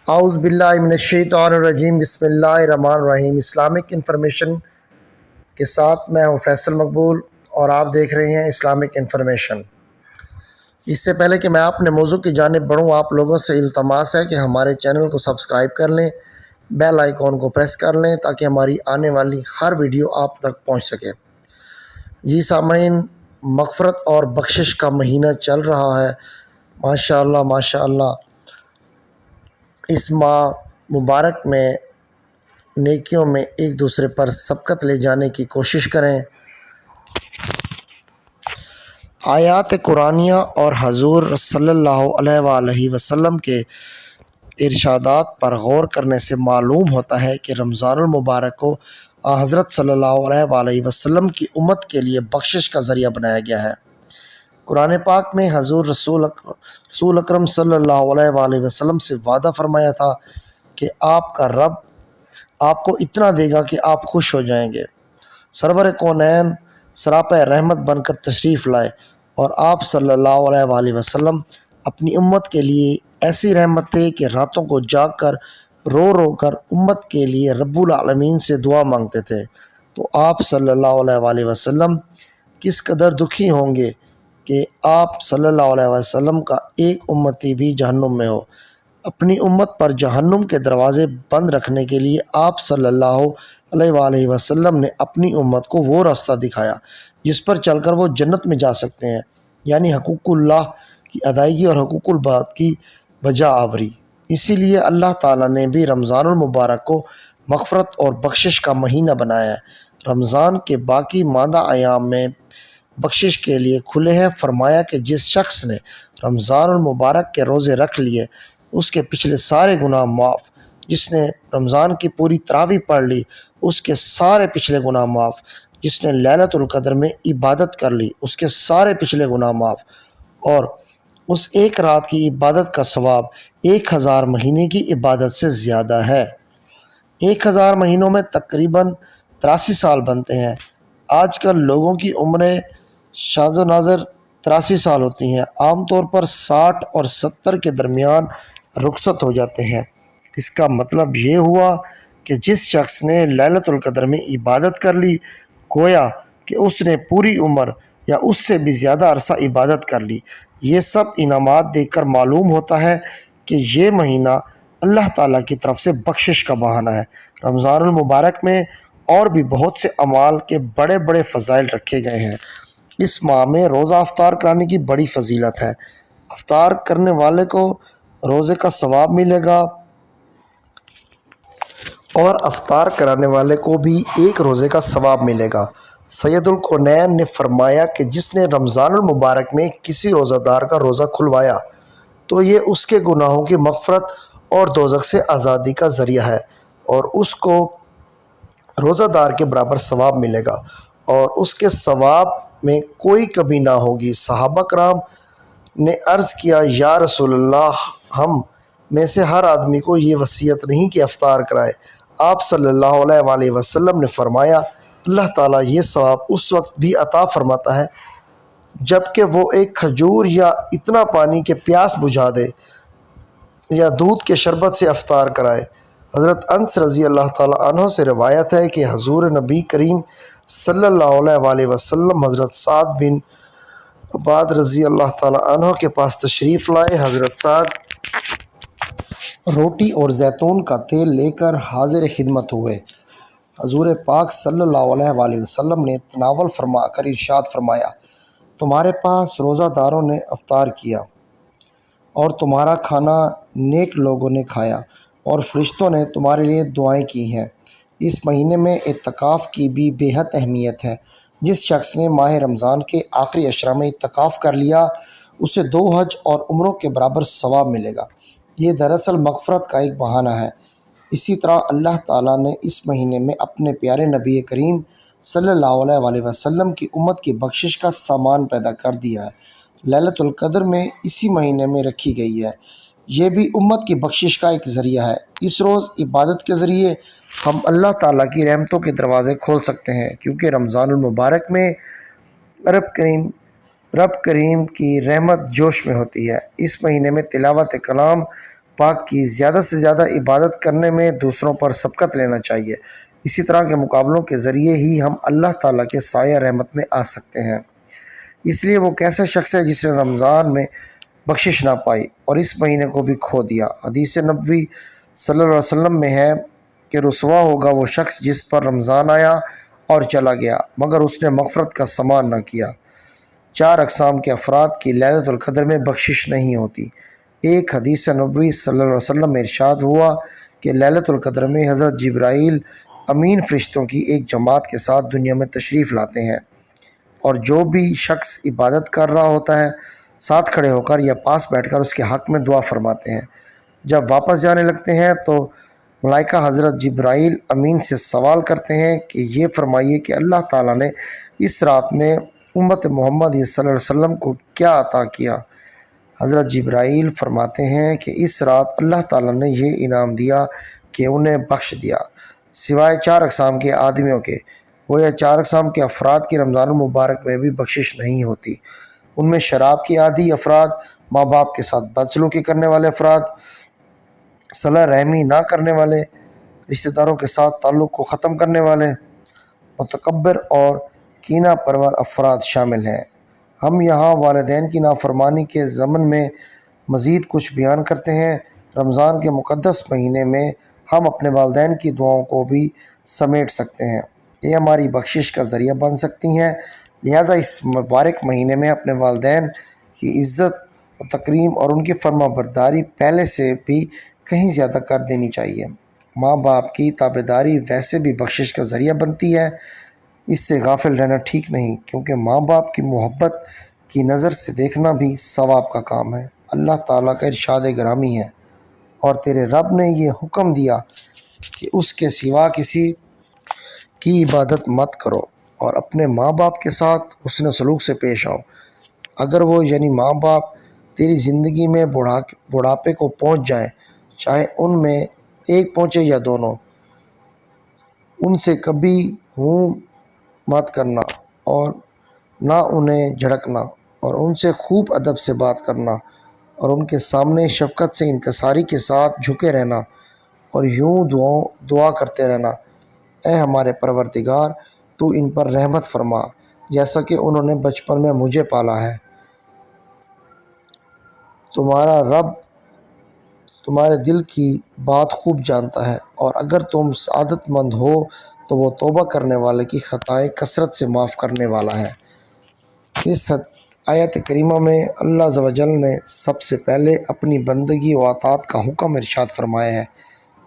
اعوذ باللہ من الشیطان الرجیم، بسم اللہ الرحمن الرحیم۔ اسلامک انفارمیشن کے ساتھ میں ہوں فیصل مقبول اور آپ دیکھ رہے ہیں اسلامک انفارمیشن۔ اس سے پہلے کہ میں اپنے موضوع کی جانب بڑھوں، آپ لوگوں سے التماس ہے کہ ہمارے چینل کو سبسکرائب کر لیں، بیل آئیکن کو پریس کر لیں تاکہ ہماری آنے والی ہر ویڈیو آپ تک پہنچ سکے۔ جی سامعین، مغفرت اور بخشش کا مہینہ چل رہا ہے۔ ماشاءاللہ ماشاءاللہ، اس ماہ مبارک میں نیکیوں میں ایک دوسرے پر سبقت لے جانے کی کوشش کریں۔ آیات قرآنیہ اور حضور صلی اللہ علیہ وآلہ وسلم کے ارشادات پر غور کرنے سے معلوم ہوتا ہے کہ رمضان المبارک کو حضرت صلی اللہ علیہ وآلہ وسلم کی امت کے لیے بخشش کا ذریعہ بنایا گیا ہے۔ قرآن پاک میں حضور رسول اکرم صلی اللہ علیہ وآلہ وسلم سے وعدہ فرمایا تھا کہ آپ کا رب آپ کو اتنا دے گا کہ آپ خوش ہو جائیں گے۔ سرور کونین سراپہ رحمت بن کر تشریف لائے اور آپ صلی اللہ علیہ وآلہ وسلم اپنی امت کے لیے ایسی رحمت تھے کہ راتوں کو جاگ کر رو رو کر امت کے لیے رب العالمین سے دعا مانگتے تھے۔ تو آپ صلی اللہ علیہ وآلہ وسلم کس قدر دکھی ہوں گے کہ آپ صلی اللہ علیہ وسلم کا ایک امتی بھی جہنم میں ہو۔ اپنی امت پر جہنم کے دروازے بند رکھنے کے لیے آپ صلی اللہ علیہ وآلہ وسلم نے اپنی امت کو وہ راستہ دکھایا جس پر چل کر وہ جنت میں جا سکتے ہیں، یعنی حقوق اللہ کی ادائیگی اور حقوق العباد کی بجا آوری۔ اسی لیے اللہ تعالیٰ نے بھی رمضان المبارک کو مغفرت اور بخشش کا مہینہ بنایا ہے۔ رمضان کے باقی ماندہ ایام میں بخشش کے لیے کھلے ہیں۔ فرمایا کہ جس شخص نے رمضان المبارک کے روزے رکھ لیے اس کے پچھلے سارے گناہ معاف، جس نے رمضان کی پوری تراویح پڑھ لی اس کے سارے پچھلے گناہ معاف، جس نے لیلۃ القدر میں عبادت کر لی اس کے سارے پچھلے گناہ معاف، اور اس ایک رات کی عبادت کا ثواب 1000 مہینے کی عبادت سے زیادہ ہے۔ 1000 مہینوں میں تقریباً 83 سال بنتے ہیں۔ آج کل لوگوں کی عمریں شاذ و نادر 83 سال ہوتی ہیں، عام طور پر 60 اور 70 کے درمیان رخصت ہو جاتے ہیں۔ اس کا مطلب یہ ہوا کہ جس شخص نے لیلۃ القدر میں عبادت کر لی، گویا کہ اس نے پوری عمر یا اس سے بھی زیادہ عرصہ عبادت کر لی۔ یہ سب انعامات دیکھ کر معلوم ہوتا ہے کہ یہ مہینہ اللہ تعالیٰ کی طرف سے بخشش کا بہانہ ہے۔ رمضان المبارک میں اور بھی بہت سے اعمال کے بڑے بڑے فضائل رکھے گئے ہیں۔ اس ماہ میں روزہ افطار کرانے کی بڑی فضیلت ہے۔ افطار کرنے والے کو روزے کا ثواب ملے گا اور افطار کرانے والے کو بھی ایک روزے کا ثواب ملے گا۔ سید الکونین نے فرمایا کہ جس نے رمضان المبارک میں کسی روزہ دار کا روزہ کھلوایا تو یہ اس کے گناہوں کی مغفرت اور دوزخ سے آزادی کا ذریعہ ہے، اور اس کو روزہ دار کے برابر ثواب ملے گا اور اس کے ثواب میں کوئی کمی نہ ہوگی۔ صحابہ کرام نے عرض کیا، یا رسول اللہ، ہم میں سے ہر آدمی کو یہ وصیت نہیں کہ افطار کرائے۔ آپ صلی اللہ علیہ وآلہ وسلم نے فرمایا، اللہ تعالیٰ یہ ثواب اس وقت بھی عطا فرماتا ہے جب کہ وہ ایک کھجور یا اتنا پانی کہ پیاس بجھا دے یا دودھ کے شربت سے افطار کرائے۔ حضرت انس رضی اللہ تعالیٰ عنہ سے روایت ہے کہ حضور نبی کریم صلی اللہ علیہ وآلہ وسلم حضرت سعد بن عباد رضی اللہ تعالیٰ عنہ کے پاس تشریف لائے۔ حضرت سعد روٹی اور زیتون کا تیل لے کر حاضر خدمت ہوئے۔ حضور پاک صلی اللہ علیہ وآلہ وسلم نے تناول فرما کر ارشاد فرمایا، تمہارے پاس روزہ داروں نے افطار کیا اور تمہارا کھانا نیک لوگوں نے کھایا اور فرشتوں نے تمہارے لیے دعائیں کی ہیں۔ اس مہینے میں اعتکاف کی بھی بے حد اہمیت ہے۔ جس شخص نے ماہ رمضان کے آخری عشرہ میں اعتکاف کر لیا اسے 2 حج اور عمروں کے برابر ثواب ملے گا۔ یہ دراصل مغفرت کا ایک بہانہ ہے۔ اسی طرح اللہ تعالیٰ نے اس مہینے میں اپنے پیارے نبی کریم صلی اللہ علیہ وآلہ وسلم کی امت کی بخشش کا سامان پیدا کر دیا ہے۔ لیلۃ القدر میں اسی مہینے میں رکھی گئی ہے۔ یہ بھی امت کی بخشش کا ایک ذریعہ ہے۔ اس روز عبادت کے ذریعے ہم اللہ تعالیٰ کی رحمتوں کے دروازے کھول سکتے ہیں، کیونکہ رمضان المبارک میں رب کریم کی رحمت جوش میں ہوتی ہے۔ اس مہینے میں تلاوت کلام، پاک کی زیادہ سے زیادہ عبادت کرنے میں دوسروں پر سبقت لینا چاہیے۔ اسی طرح کے مقابلوں کے ذریعے ہی ہم اللہ تعالیٰ کے سایہ رحمت میں آ سکتے ہیں۔ اس لیے وہ کیسا شخص ہے جس نے رمضان میں بخشش نہ پائی اور اس مہینے کو بھی کھو دیا؟ حدیث نبوی صلی اللہ علیہ وسلم میں ہے کہ رسوا ہوگا وہ شخص جس پر رمضان آیا اور چلا گیا مگر اس نے مغفرت کا سامان نہ کیا۔ 4 اقسام کے افراد کی لیلۃ القدر میں بخشش نہیں ہوتی۔ ایک حدیث نبوی صلی اللہ علیہ وسلم میں ارشاد ہوا کہ لیلۃ القدر میں حضرت جبرائیل امین فرشتوں کی ایک جماعت کے ساتھ دنیا میں تشریف لاتے ہیں، اور جو بھی شخص عبادت کر رہا ہوتا ہے ساتھ کھڑے ہو کر یا پاس بیٹھ کر اس کے حق میں دعا فرماتے ہیں۔ جب واپس جانے لگتے ہیں تو ملائکہ حضرت جبرائیل امین سے سوال کرتے ہیں کہ یہ فرمائیے کہ اللہ تعالیٰ نے اس رات میں امت محمد صلی اللہ علیہ وسلم کو کیا عطا کیا؟ حضرت جبرائیل فرماتے ہیں کہ اس رات اللہ تعالیٰ نے یہ انعام دیا کہ انہیں بخش دیا، سوائے 4 اقسام کے آدمیوں کے۔ گویا 4 اقسام کے افراد کی رمضان المبارک میں بھی بخشش نہیں ہوتی۔ ان میں شراب کے عادی افراد، ماں باپ کے ساتھ بدسلوکی کرنے والے افراد، صلہ رحمی نہ کرنے والے، رشتہ داروں کے ساتھ تعلق کو ختم کرنے والے، متکبر اور کینہ پرور افراد شامل ہیں۔ ہم یہاں والدین کی نافرمانی کے ضمن میں مزید کچھ بیان کرتے ہیں۔ رمضان کے مقدس مہینے میں ہم اپنے والدین کی دعاؤں کو بھی سمیٹ سکتے ہیں، یہ ہماری بخشش کا ذریعہ بن سکتی ہیں۔ لہٰذا اس مبارک مہینے میں اپنے والدین کی عزت و تکریم اور ان کی فرما برداری پہلے سے بھی کہیں زیادہ کر دینی چاہیے۔ ماں باپ کی تابعداری ویسے بھی بخشش کا ذریعہ بنتی ہے، اس سے غافل رہنا ٹھیک نہیں، کیونکہ ماں باپ کی محبت کی نظر سے دیکھنا بھی ثواب کا کام ہے۔ اللہ تعالیٰ کا ارشاد گرامی ہے، اور تیرے رب نے یہ حکم دیا کہ اس کے سوا کسی کی عبادت مت کرو اور اپنے ماں باپ کے ساتھ حسن سلوک سے پیش آؤ۔ اگر وہ یعنی ماں باپ تیری زندگی میں بڑھاپے کو پہنچ جائیں، چاہے ان میں ایک پہنچے یا دونوں، ان سے کبھی ہوں مت کرنا اور نہ انہیں جھڑکنا، اور ان سے خوب ادب سے بات کرنا، اور ان کے سامنے شفقت سے انکساری کے ساتھ جھکے رہنا، اور یوں دعا کرتے رہنا، اے ہمارے پروردگار تو ان پر رحمت فرما جیسا کہ انہوں نے بچپن میں مجھے پالا ہے۔ تمہارا رب تمہارے دل کی بات خوب جانتا ہے، اور اگر تم سعادت مند ہو تو وہ توبہ کرنے والے کی خطائیں کثرت سے معاف کرنے والا ہے۔ اس آیت کریمہ میں اللہ عز و جل نے سب سے پہلے اپنی بندگی و اطاعت کا حکم ارشاد فرمایا ہے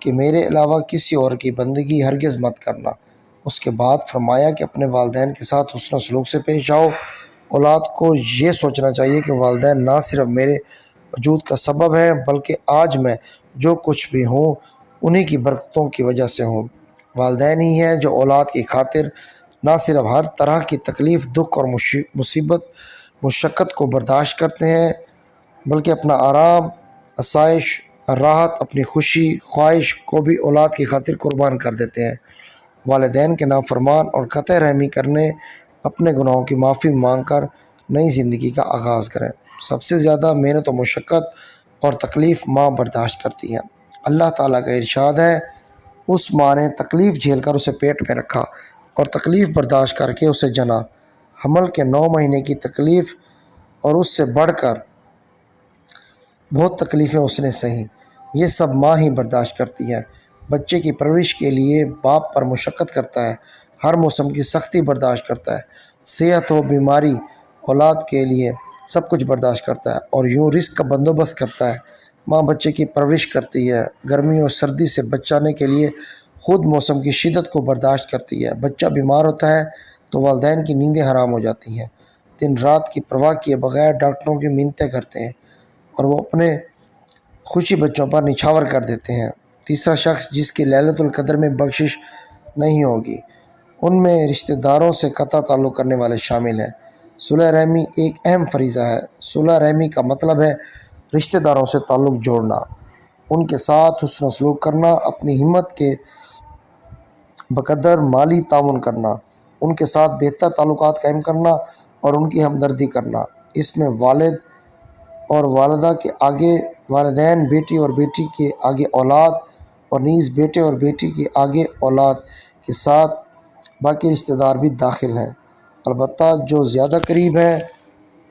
کہ میرے علاوہ کسی اور کی بندگی ہرگز مت کرنا۔ اس کے بعد فرمایا کہ اپنے والدین کے ساتھ حسن سلوک سے پیش آؤ۔ اولاد کو یہ سوچنا چاہیے کہ والدین نہ صرف میرے وجود کا سبب ہے بلکہ آج میں جو کچھ بھی ہوں انہی کی برکتوں کی وجہ سے ہوں۔ والدین ہی ہیں جو اولاد کی خاطر نہ صرف ہر طرح کی تکلیف، دکھ اور مصیبت مشقت کو برداشت کرتے ہیں بلکہ اپنا آرام، آسائش، راحت، اپنی خوشی، خواہش کو بھی اولاد کی خاطر قربان کر دیتے ہیں۔ والدین کے نافرمان اور قطع رحمی کرنے، اپنے گناہوں کی معافی مانگ کر نئی زندگی کا آغاز کریں۔ سب سے زیادہ محنت و مشقت اور تکلیف ماں برداشت کرتی ہے۔ اللہ تعالیٰ کا ارشاد ہے، اس ماں نے تکلیف جھیل کر اسے پیٹ میں رکھا اور تکلیف برداشت کر کے اسے جنا۔ حمل کے 9 مہینے کی تکلیف اور اس سے بڑھ کر بہت تکلیفیں اس نے سہیں، یہ سب ماں ہی برداشت کرتی ہے۔ بچے کی پرورش کے لیے باپ پر مشقت کرتا ہے، ہر موسم کی سختی برداشت کرتا ہے، صحت و بیماری اولاد کے لیے سب کچھ برداشت کرتا ہے اور یوں رزق کا بندوبست کرتا ہے۔ ماں بچے کی پرورش کرتی ہے، گرمی اور سردی سے بچانے کے لیے خود موسم کی شدت کو برداشت کرتی ہے۔ بچہ بیمار ہوتا ہے تو والدین کی نیندیں حرام ہو جاتی ہیں، دن رات کی پرواہ کیے بغیر ڈاکٹروں کی منتیں کرتے ہیں اور وہ اپنے خوشی بچوں پر نچھاور کر دیتے ہیں۔ تیسرا شخص جس کی لیلۃ القدر میں بخشش نہیں ہوگی، ان میں رشتہ داروں سے قطع تعلق کرنے والے شامل ہیں۔ صلہ رحمی ایک اہم فریضہ ہے۔ صلہ رحمی کا مطلب ہے رشتہ داروں سے تعلق جوڑنا، ان کے ساتھ حسن سلوک کرنا، اپنی ہمت کے بقدر مالی تعاون کرنا، ان کے ساتھ بہتر تعلقات قائم کرنا اور ان کی ہمدردی کرنا۔ اس میں والد اور والدہ کے آگے والدین بیٹی اور بیٹی کے آگے اولاد اور نیز بیٹے اور بیٹی کے آگے اولاد کے ساتھ باقی رشتہ دار بھی داخل ہیں، البتہ جو زیادہ قریب ہیں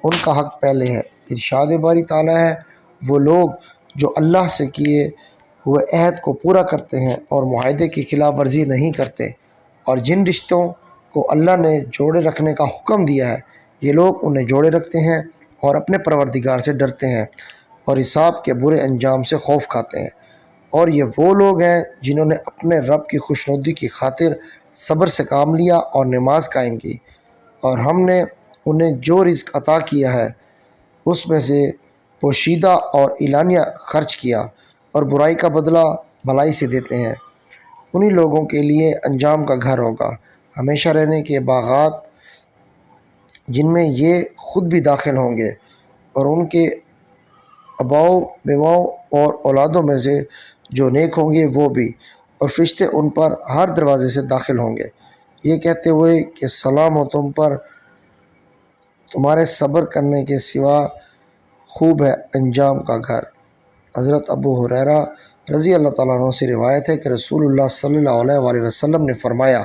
ان کا حق پہلے ہے۔ ارشاد باری تعالیٰ ہے، وہ لوگ جو اللہ سے کیے ہوئے عہد کو پورا کرتے ہیں اور معاہدے کی خلاف ورزی نہیں کرتے، اور جن رشتوں کو اللہ نے جوڑے رکھنے کا حکم دیا ہے یہ لوگ انہیں جوڑے رکھتے ہیں اور اپنے پروردگار سے ڈرتے ہیں اور حساب کے برے انجام سے خوف کھاتے ہیں۔ اور یہ وہ لوگ ہیں جنہوں نے اپنے رب کی خوشنودی کی خاطر صبر سے کام لیا اور نماز قائم کی، اور ہم نے انہیں جو رزق عطا کیا ہے اس میں سے پوشیدہ اور اعلانیہ خرچ کیا، اور برائی کا بدلہ بھلائی سے دیتے ہیں۔ انہی لوگوں کے لیے انجام کا گھر ہوگا، ہمیشہ رہنے کے باغات جن میں یہ خود بھی داخل ہوں گے اور ان کے آباؤ بیواؤں اور اولادوں میں سے جو نیک ہوں گے وہ بھی، اور فرشتے ان پر ہر دروازے سے داخل ہوں گے، یہ کہتے ہوئے کہ سلام ہو تم پر، تمہارے صبر کرنے کے سوا خوب ہے انجام کا گھر۔ حضرت ابو ہریرہ رضی اللہ تعالیٰ عنہ سے روایت ہے کہ رسول اللہ صلی اللہ علیہ وآلہ وسلم نے فرمایا،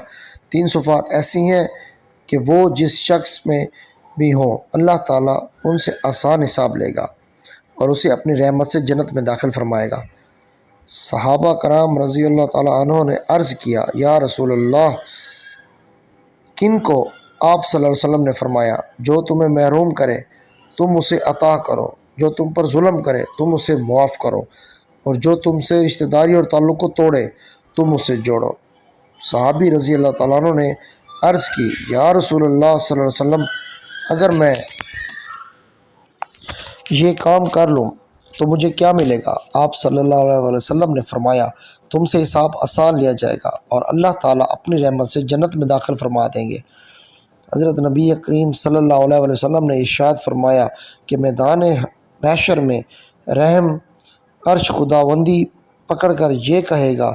3 صفات ایسی ہیں کہ وہ جس شخص میں بھی ہوں اللہ تعالیٰ ان سے آسان حساب لے گا اور اسے اپنی رحمت سے جنت میں داخل فرمائے گا۔ صحابہ کرام رضی اللہ تعالیٰ عنہ نے عرض کیا، یا رسول اللہ، کن کو؟ آپ صلی اللہ علیہ وسلم نے فرمایا، جو تمہیں محروم کرے تم اسے عطا کرو، جو تم پر ظلم کرے تم اسے معاف کرو، اور جو تم سے رشتہ داری اور تعلق کو توڑے تم اسے جوڑو۔ صحابی رضی اللہ تعالیٰ عنہ نے عرض کی، یا رسول اللہ صلی اللہ علیہ وسلم، اگر میں یہ کام کر لوں تو مجھے کیا ملے گا؟ آپ صلی اللہ علیہ وآلہ وسلم نے فرمایا، تم سے حساب آسان لیا جائے گا اور اللہ تعالیٰ اپنی رحمت سے جنت میں داخل فرما دیں گے۔ حضرت نبی کریم صلی اللہ علیہ وآلہ وسلم نے ارشاد فرمایا کہ میدان محشر میں رحم عرش خداوندی پکڑ کر یہ کہے گا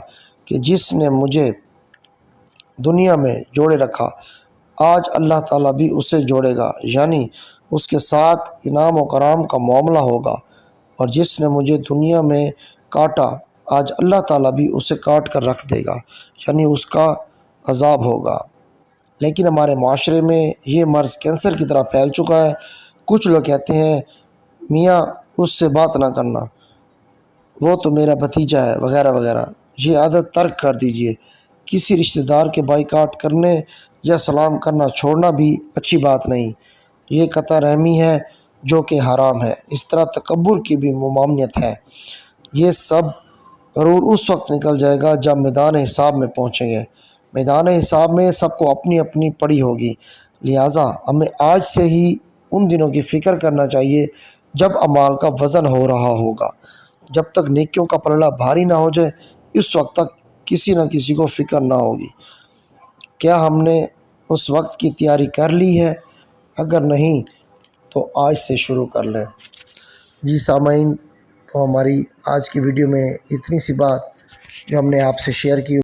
کہ جس نے مجھے دنیا میں جوڑے رکھا آج اللہ تعالیٰ بھی اسے جوڑے گا، یعنی اس کے ساتھ انعام و کرام کا معاملہ ہوگا، اور جس نے مجھے دنیا میں کاٹا آج اللہ تعالیٰ بھی اسے کاٹ کر رکھ دے گا، یعنی اس کا عذاب ہوگا۔ لیکن ہمارے معاشرے میں یہ مرض کینسر کی طرح پھیل چکا ہے۔ کچھ لوگ کہتے ہیں، میاں اس سے بات نہ کرنا، وہ تو میرا بھتیجا ہے وغیرہ وغیرہ۔ یہ عادت ترک کر دیجئے۔ کسی رشتہ دار کے بائیکاٹ کرنے یا سلام کرنا چھوڑنا بھی اچھی بات نہیں، یہ قطع رحمی ہے جو کہ حرام ہے۔ اس طرح تکبر کی بھی ممانعت ہے۔ یہ سب ضرور اس وقت نکل جائے گا جب میدان حساب میں پہنچیں گے۔ میدان حساب میں سب کو اپنی اپنی پڑی ہوگی، لہٰذا ہمیں آج سے ہی ان دنوں کی فکر کرنا چاہیے جب اعمال کا وزن ہو رہا ہوگا۔ جب تک نیکیوں کا پلڑا بھاری نہ ہو جائے اس وقت تک کسی نہ کسی کو فکر نہ ہوگی۔ کیا ہم نے اس وقت کی تیاری کر لی ہے؟ اگر نہیں تو آج سے شروع کر لیں۔ جی سامعین، تو ہماری آج کی ویڈیو میں اتنی سی بات جو ہم نے آپ سے شیئر کی۔